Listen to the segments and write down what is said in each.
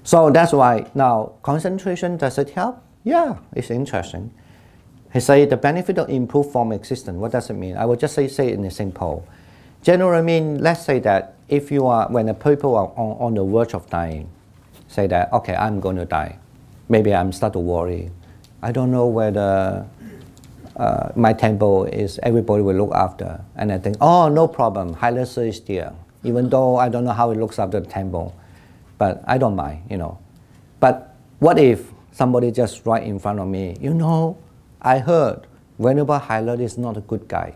So that's why now concentration, does it help? Yeah, it's interesting. He say the benefit of improved form existence. What does it mean? I will just say it in a simple. Generally mean, let's say that if you are, when the people are on the verge of dying, say that, okay, I'm going to die. Maybe I'm start to worry. I don't know whether my temple is, everybody will look after. And I think, oh, no problem, High-Lesser is there. Even though I don't know how it looks after the temple, but I don't mind, you know. But what if somebody just right in front of me, you know, I heard Venerable High-Lesser is not a good guy.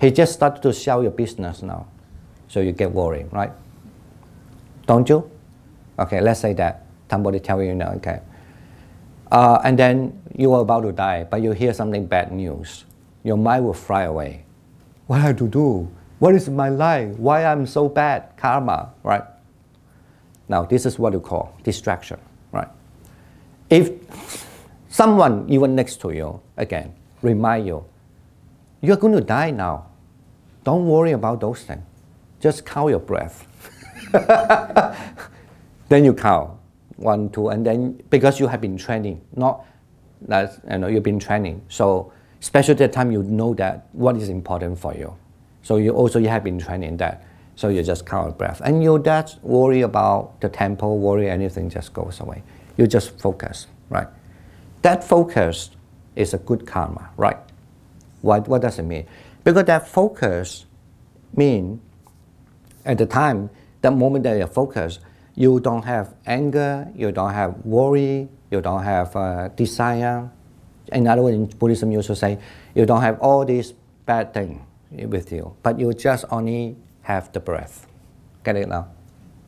He just started to sell your business now. So you get worried, right? Don't you? Okay, let's say that somebody tell you, okay. And then you are about to die, but you hear something bad news. Your mind will fly away. What I have to do? What is my life? Why I'm so bad? Karma, right? Now this is what you call distraction, right? If someone even next to you, again, remind you, you're going to die now. Don't worry about those things. Just count your breath. Then you count 1, 2, and then because you have been training, not that you've been training. So especially at the time you know that what is important for you. So you have been training that. So you just count your breath, and you don't worry about the tempo, worry anything just goes away. You just focus, right? That focus is a good karma, right? What does it mean? Because that focus means at the time, that moment that you're focused, you don't have anger, you don't have worry, you don't have desire. In other words, in Buddhism, you also say you don't have all these bad things with you, but you just only have the breath. Get it now?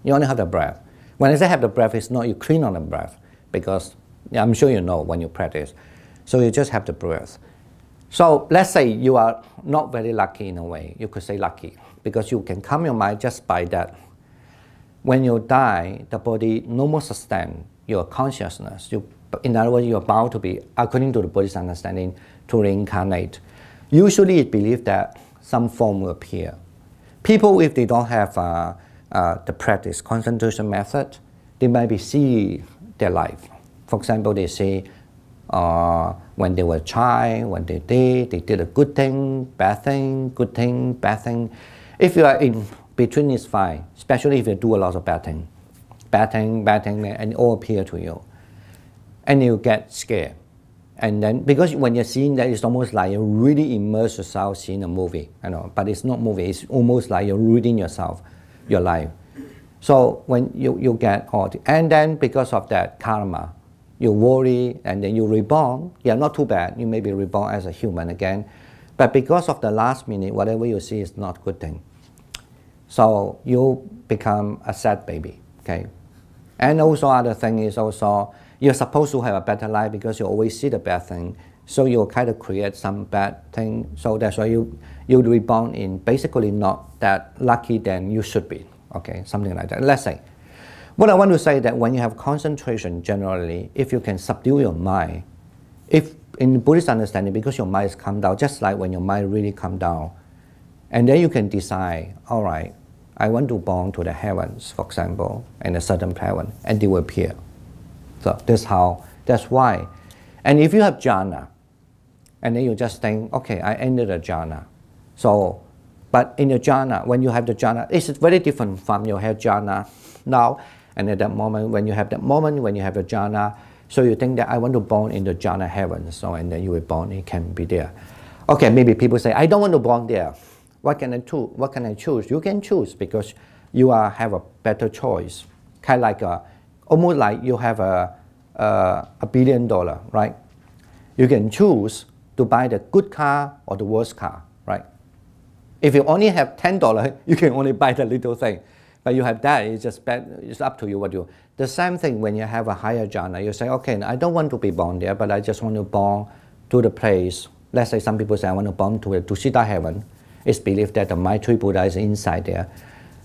You only have the breath. When I say have the breath, it's not you clean on the breath, because I'm sure you know when you practice. So you just have the breath. So let's say you are not very lucky in a way. You could say lucky, because you can calm your mind just by that. When you die, the body no more sustain your consciousness. In other words, you are bound to be, according to the Buddhist understanding, to reincarnate. Usually it's believed that some form will appear. People, if they don't have the practice, concentration method, they maybe see their life. For example, they see when they were a child, when they did a good thing, bad thing, good thing, bad thing. If you are in between, it's fine, especially if you do a lot of bad thing, and it all appear to you. And you get scared. And then, because when you're seeing that, it's almost like you really immerse yourself seeing a movie, but it's not movie, it's almost like you're reading yourself, your life. So when you get all, and then because of that karma, you worry, and then you reborn. Yeah, not too bad, you may be reborn as a human again. But because of the last minute, whatever you see is not a good thing. So you become a sad baby, okay? And also other thing is also, you're supposed to have a better life because you always see the bad thing. So you kind of create some bad thing. So that's why you reborn in basically not that lucky than you should be, okay? Something like that. Let's say, what I want to say that when you have concentration generally, if you can subdue your mind, if in Buddhist understanding, because your mind is calmed down, just like when your mind really calmed down, and then you can decide, all right, I want to born to the heavens, for example, in a certain heaven, and they will appear. So that's why. And if you have jhana, and then you just think, okay, I ended the jhana. So, but in the jhana, when you have the jhana, it's very different from you have jhana now, and at that moment, when you have the jhana, so you think that I want to born in the jhana heaven, so and then you will born, it can be there. Okay, maybe people say, I don't want to born there. What can I do? What can I choose? You can choose because you have a better choice. Kind of like almost like you have a $1 billion, right? You can choose to buy the good car or the worst car, right? If you only have $10, you can only buy the little thing. But you have that, it's just bad, it's up to you what you. The same thing when you have a higher jhana, you say, okay, I don't want to be born there, but I just want to born to the place. Let's say some people say, I want to born to the Tushita heaven. It's believed that the Maitri Buddha is inside there.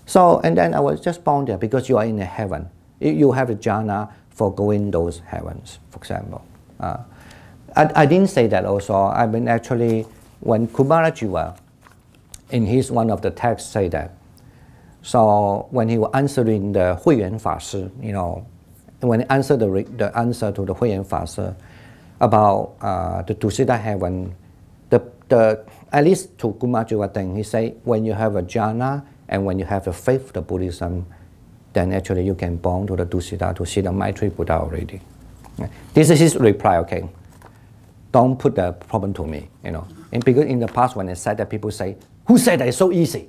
So, and then I was just born there because you are in a heaven. You have a jhana for going those heavens, for example. I didn't say that also. I mean, actually, when Kumarajiva, in his one of the texts, say that. So when he was answering the Huiyuan Fashi, you know, when he answered the answer to the Huiyuan Fashi about the Tusita heaven, at least to Kumajiwa thing, he said when you have a jhana and when you have a faith to Buddhism, then actually you can born to the Tusita to see the Maitri Buddha already. This is his reply, okay. Don't put the problem to me, you know. And because in the past when I said that, people say, who said that it's so easy?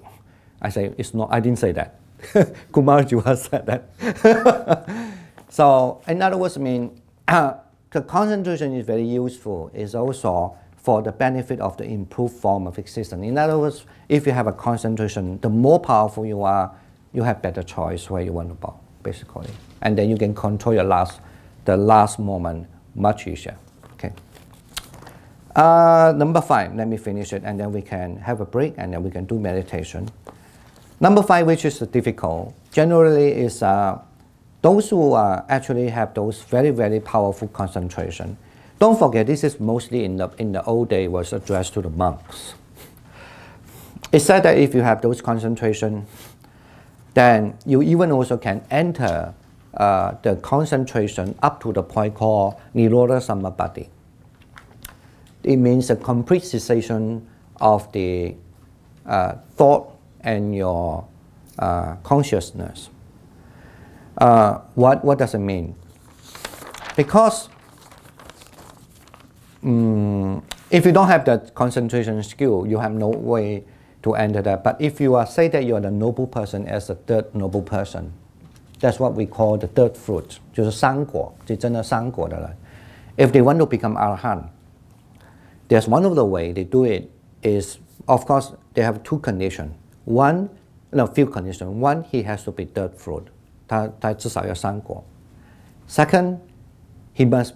I say, it's not, I didn't say that. Kumajiwa said that. So, in other words, I mean, the concentration is very useful. It's also for the benefit of the improved form of existence. In other words, if you have a concentration, the more powerful you are, you have better choice where you want to bow, basically. And then you can control the last moment much easier. Okay. Number 5, let me finish it, and then we can have a break, and then we can do meditation. Number 5, which is difficult, generally is those who actually have those very, very powerful concentration. Don't forget, this is mostly in the old day was addressed to the monks. It's said that if you have those concentration, then you even also can enter the concentration up to the point called Nirodha Samapatti. It means a complete cessation of the thought and your consciousness. What does it mean? Because if you don't have that concentration skill, you have no way to enter that. But if you say that you are the noble person as a third noble person, that's what we call the third fruit, 就是三果，是真的三果的人。If they want to become arahant, there's one of the way they do it is, of course, they have 2 conditions. Few conditions. One, he has to be third fruit. 他至少要三果。Second, he must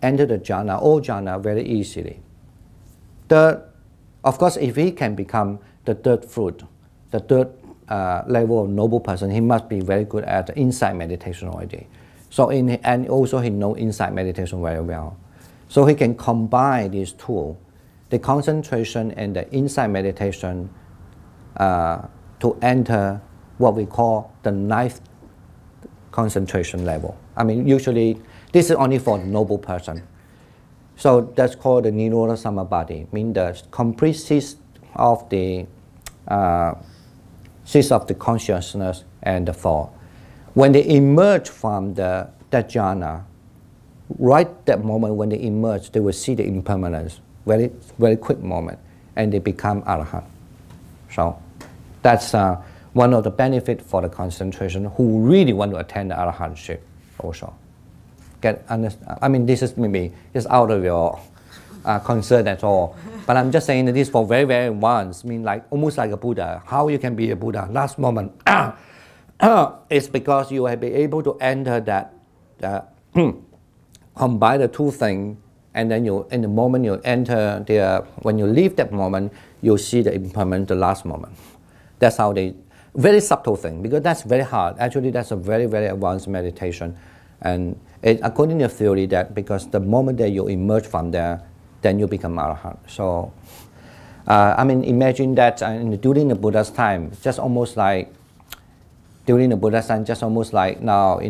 enter the jhana, all jhana very easily. Third, of course, if he can become the third fruit, the third level of noble person, he must be very good at insight meditation already. So and also he knows insight meditation very well. So he can combine these two, the concentration and the insight meditation, to enter what we call the 9th concentration level. I mean, usually this is only for the noble person. So that's called the Nirodha Samapatti, meaning the complete cease of the consciousness and the thought. When they emerge from that jhana, right that moment when they emerge, they will see the impermanence, very, very quick moment, and they become arahant. So that's one of the benefits for the concentration who really want to attain the arahantship also. I mean, this is maybe just out of your concern at all, but I'm just saying that this for very, very advanced, I mean like almost like a Buddha. How you can be a Buddha last moment? It's because you will be able to enter that, combine the 2 things, and then in the moment you enter there, when you leave that moment, you'll see the impermanence the last moment. That's how they, very subtle thing, because that's very hard. Actually, that's a very, very advanced meditation. And according to theory, that because the moment that you emerge from there, then you become arahant. So, I mean, imagine that during the Buddha's time, just almost like, during the Buddha's time, just almost like now,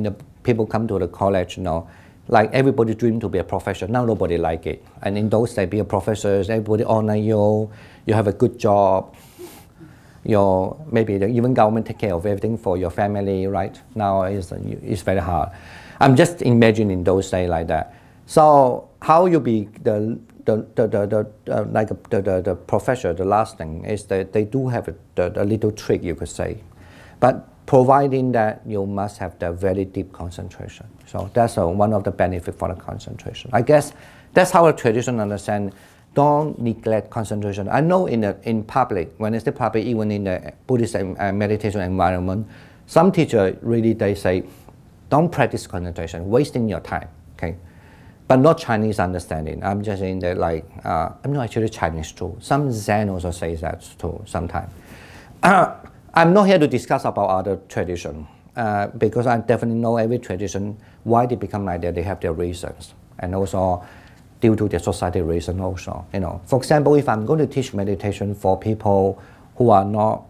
people come to the college, you know, like everybody dream to be a professor. Now nobody like it. And in those days, be a professor, everybody honor you, you have a good job, maybe even government take care of everything for your family, right? Now it's very hard. I'm just imagining those days like that. So how you be the professor, the last thing is that they do have a little trick, you could say. But providing that you must have the very deep concentration. So that's one of the benefits for the concentration. I guess that's how a tradition understands. Don't neglect concentration. I know in public, when it's the public, even in the Buddhist meditation environment, some teachers really, they say, don't practice concentration, wasting your time, okay? But not Chinese understanding. I'm just saying that like, I'm not actually Chinese too. Some Zen also says that too sometimes. I'm not here to discuss about other tradition, because I definitely know every tradition, why they become like that, they have their reasons. And also, due to the society reason also, you know. For example, if I'm going to teach meditation for people who are not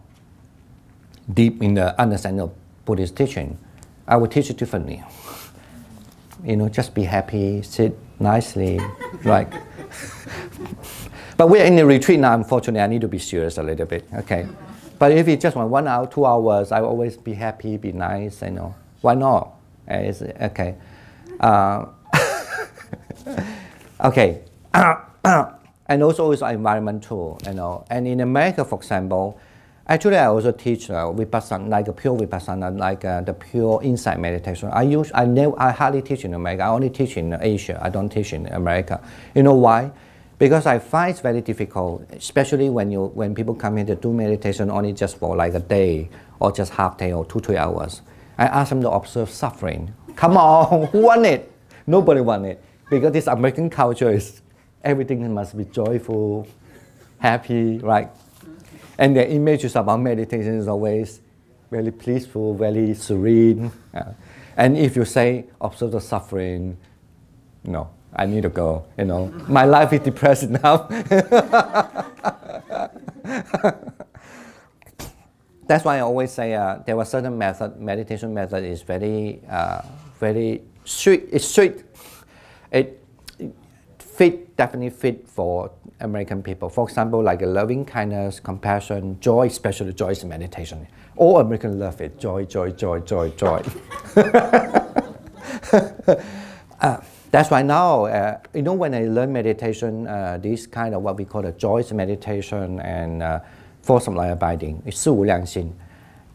deep in the understanding of Buddhist teaching, I would teach it differently. Just be happy, sit nicely, like. But we're in a retreat now, unfortunately, I need to be serious a little bit, okay? But if it's just 1 hour, 2 hours, I will always be happy, be nice, Why not? It's, okay. Okay. And also it's environmental, And in America, for example, actually I also teach Vipassana, like a pure Vipassana, like the pure insight meditation. I hardly teach in America. I only teach in Asia. I don't teach in America. You know why? Because I find it's very difficult, especially when people come here to do meditation only just for like a day or just half day or 2-3 hours. I ask them to observe suffering. Come on, who want it? Nobody want it. Because this American culture is everything must be joyful, happy, right? And the images about meditation is always very peaceful, very serene. And if you say, observe the suffering, no, I need to go, My life is depressed enough. That's why I always say there was certain meditation method is very, very strict. It's strict. It definitely fit for American people. For example, like a loving kindness, compassion, joy, especially joy is meditation. All Americans love it. Joy, joy, joy, joy, joy. That's why now, when I learn meditation, this kind of what we call a joyous meditation and force of life abiding, it's 四无量心.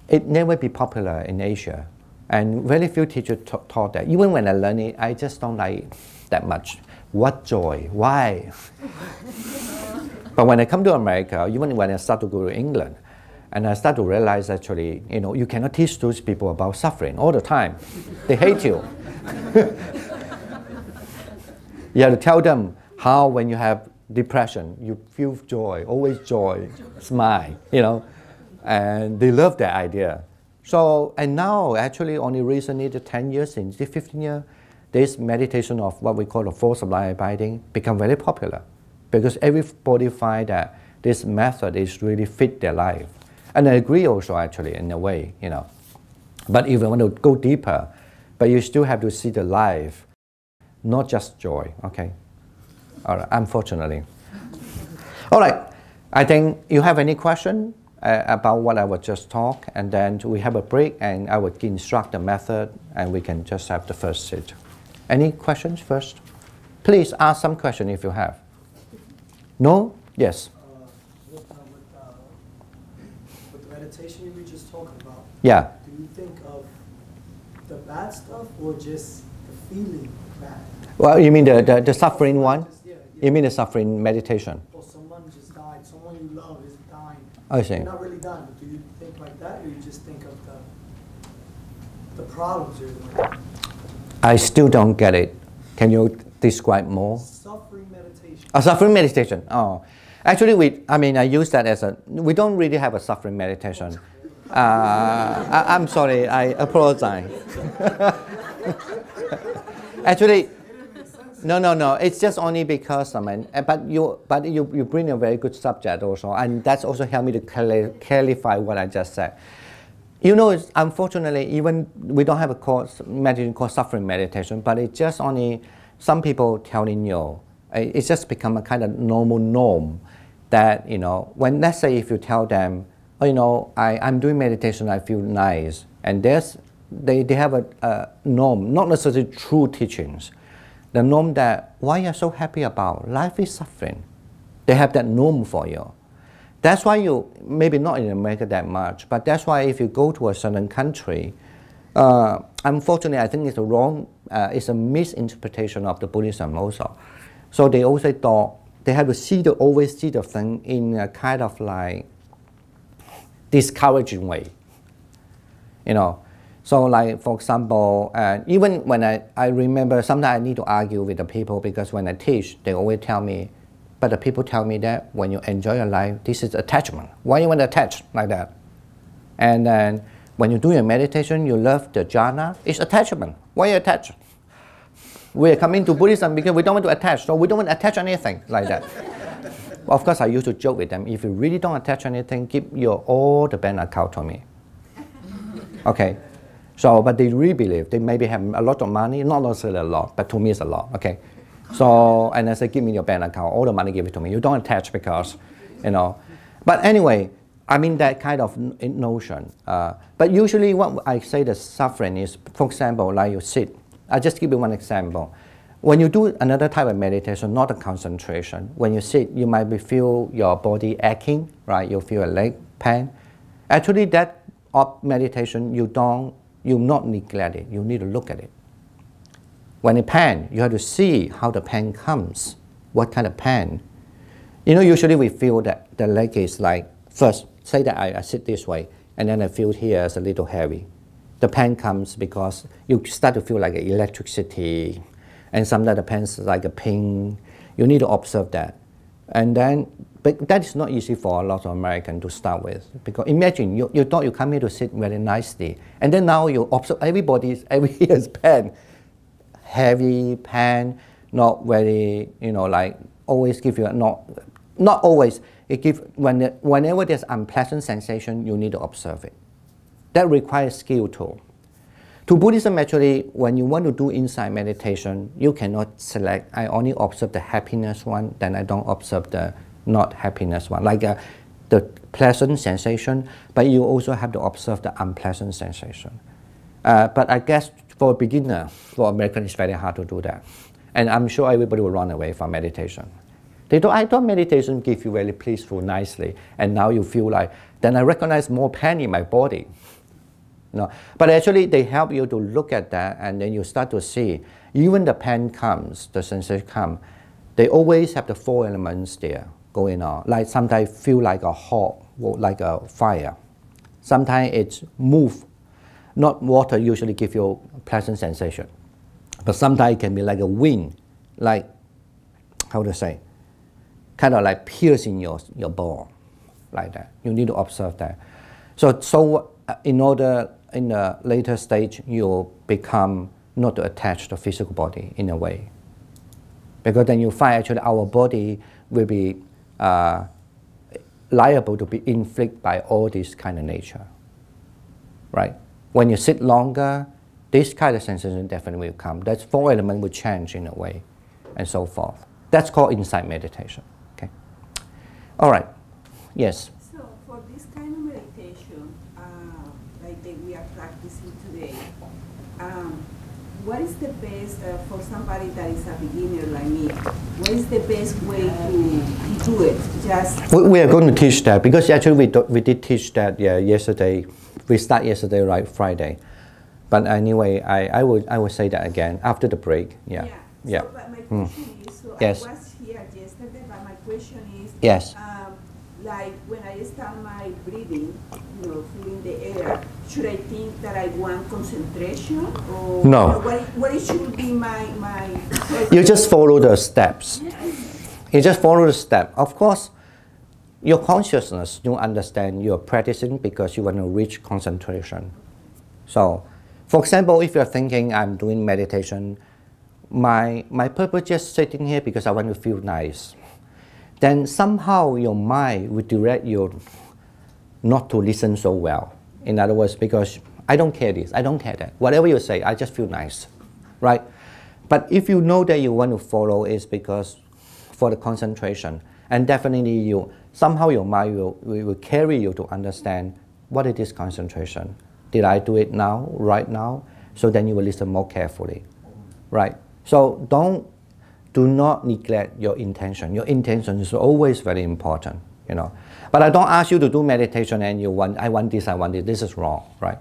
It never be popular in Asia. And very few teachers taught that. Even when I learn it, I just don't like that much. What joy? Why? But when I come to America, even when I start to go to England, and I start to realize actually, you cannot teach those people about suffering all the time. They hate you. You have to tell them how when you have depression, you feel joy, always joy, smile, and they love that idea. So, and now actually only recently, the 10 years, since the 15 years, this meditation of what we call the force of life abiding become very popular because everybody find that this method is really fit their life. And I agree also actually in a way, But if you want to go deeper, but you still have to see the life, not just joy, okay? All right, unfortunately. All right, I think you have any question about what I was just talk, and then we have a break and I would instruct the method and we can just have the first sit. Any questions first? Please ask some question if you have. No? Yes? With the meditation you were just talking about, yeah. Do you think of the bad stuff or just the feeling bad? Well, you mean the suffering one? Yeah. You mean the suffering meditation? Or someone just died, someone you love is dying. I see. You're not really dying, but do you think like that or you just think of the problems you're doing? I still don't get it. Can you describe more? Suffering meditation. Suffering meditation. Oh, actually, I use that as we don't really have a suffering meditation. I'm sorry, I apologize. Actually, no. It's just only because but you bring a very good subject also, and that's also helped me to clarify what I just said. Unfortunately, even we don't have a course meditation called suffering meditation, but it's just only some people telling you. It's just become a kind of normal norm that when let's say if you tell them, I'm doing meditation, I feel nice, and they have a norm, not necessarily true teachings. The norm that why you're so happy about life is suffering. They have that norm for you. That's why maybe not in America that much, but that's why if you go to a certain country, unfortunately I think it's it's a misinterpretation of the Buddhism also. So they also thought they have to always see the thing in a kind of like discouraging way. So like for example, even when I remember sometimes I need to argue with the people because when I teach, they always tell me, but the people tell me that when you enjoy your life, this is attachment. Why you want to attach like that? And then when you do your meditation, you love the jhana, it's attachment. Why you attach? We are coming to Buddhism because we don't want to attach, so we don't want to attach anything like that. Of course, I used to joke with them, if you really don't attach anything, give all the bank account to me. Okay, so but they really believe they maybe have a lot of money, not necessarily a lot, but to me it's a lot. Okay, so and I say give me your bank account, all the money give it to me. You don't attach because, you know. But anyway, I mean that kind of notion. But usually what I say the suffering is, for example, like you sit. I'll just give you one example. When you do another type of meditation, not a concentration, when you sit, you might feel your body aching, right? You feel a leg pain. Actually, that meditation, you not neglect it. You need to look at it. When it pain, you have to see how the pain comes, what kind of pain. You know, usually we feel that the leg is like, first, say that I sit this way, and then I feel here is a little heavy. The pain comes because you start to feel like electricity, and sometimes the pain is like a ping. You need to observe that. And then, but that is not easy for a lot of Americans to start with. Because imagine, you thought you come here to sit very nicely, and then now you observe every year's pain. Heavy pain, not very, you know, like always give you, not always, it gives, whenever there's unpleasant sensation, you need to observe it. That requires skill too. To Buddhism, actually, when you want to do insight meditation, you cannot select, I only observe the happiness one, then I don't observe the not happiness one, like the pleasant sensation, but you also have to observe the unpleasant sensation. But I guess for a beginner, for Americans, it's very hard to do that. And I'm sure everybody will run away from meditation. I thought meditation gives you very peaceful, nicely, and now you feel like, then I recognize more pain in my body. No, but actually they help you to look at that, and then you start to see, even the pain comes, the sensation comes, they always have the four elements there going on. Like sometimes feel like a hot, like a fire. Sometimes it's move. Not water usually give you pleasant sensation, but sometimes it can be like a wind, like, how to say, kind of like piercing your bone, like that. You need to observe that. So in order, in the later stage, you become not to attach the physical body in a way. Because then you find actually our body will be liable to be inflicted by all this kind of nature, right? When you sit longer, this kind of sensation definitely will come. That four element will change in a way, and so forth. That's called insight meditation. Okay. All right. Yes. So for this kind of meditation, like that we are practicing today, what is the best for somebody that is a beginner like me? What is the best way to do it? Just we are going to teach that, because actually we did teach that yesterday. We start yesterday, right? Friday. But anyway, I would say that again after the break. Yeah. So, but my question is, so yes. I was here yesterday, but my question is, yes. Like when I start my breathing, you know, feeling the air, should I think that I want concentration, or no? What it should be my You just follow the steps. You just follow the step. Of course, your consciousness, you understand you're practicing because you want to reach concentration. So, for example, if you're thinking I'm doing meditation, my purpose just sitting here because I want to feel nice, then somehow your mind will direct you not to listen so well. In other words, because I don't care this, I don't care that. Whatever you say, I just feel nice, right? But if you know that you want to follow, it's because for the concentration, and definitely somehow your mind will carry you to understand what it is concentration. Did I do it now, right now? So then you will listen more carefully, right? So do not neglect your intention. Your intention is always very important, you know. But I don't ask you to do meditation and I want this, this is wrong, right?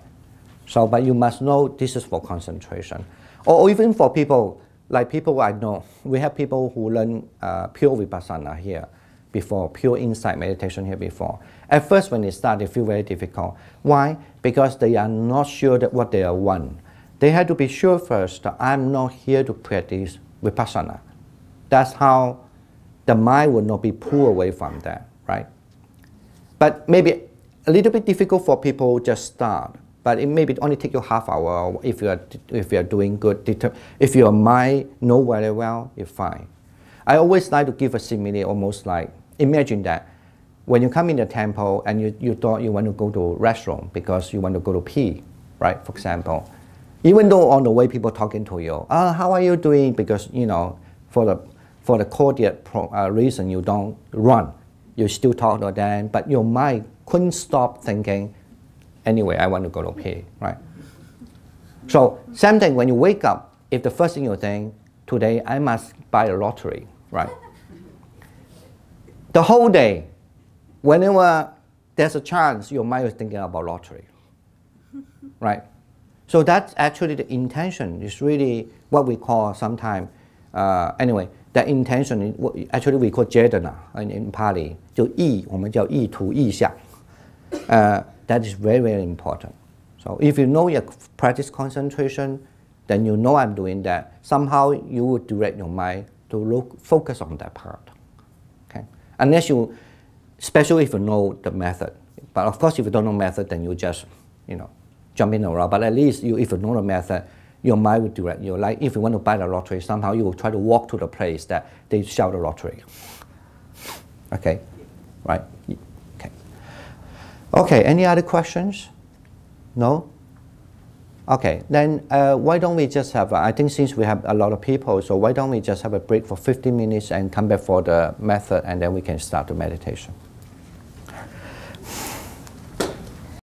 So, but you must know this is for concentration. Or even for people, like people I know, we have people who learn pure vipassana here before, pure insight meditation here before. At first when they start, they feel very difficult. Why? Because they are not sure that what they want. They have to be sure first that I'm not here to practice vipassana. That's how the mind will not be pulled away from that, right? But maybe a little bit difficult for people who just start. But it maybe only take you half hour if you are doing good. If your mind know very well, you're fine. I always like to give a simile, almost like, imagine that when you come in the temple and you thought you want to go to a restroom because you want to go to pee. right? For example, even though on the way people talking to you, how are you doing? Because for the cordial reason you don't run, you still talk to them, but your mind couldn't stop thinking, anyway, I want to go to pay, right? So same thing when you wake up, if the first thing you think, today I must buy a lottery, right? The whole day, whenever there's a chance, your mind is thinking about lottery, right? So that's actually the intention is really what we call sometimes, anyway, the intention, actually we call Jadana in Pali, 就意, 我们叫意图意向. That is very, very important. So if you know you practice concentration, then you know I'm doing that. Somehow you will direct your mind to focus on that part. Okay? Unless you, especially if you know the method. But of course, if you don't know method, then you just, jump in around. But at least if you know the method, your mind will direct you. Like if you want to buy the lottery, somehow you will try to walk to the place that they sell the lottery. Okay? Right? Okay. Okay, any other questions? No? Okay, then why don't we just have, I think since we have a lot of people, so why don't we just have a break for 15 minutes and come back for the method and then we can start the meditation.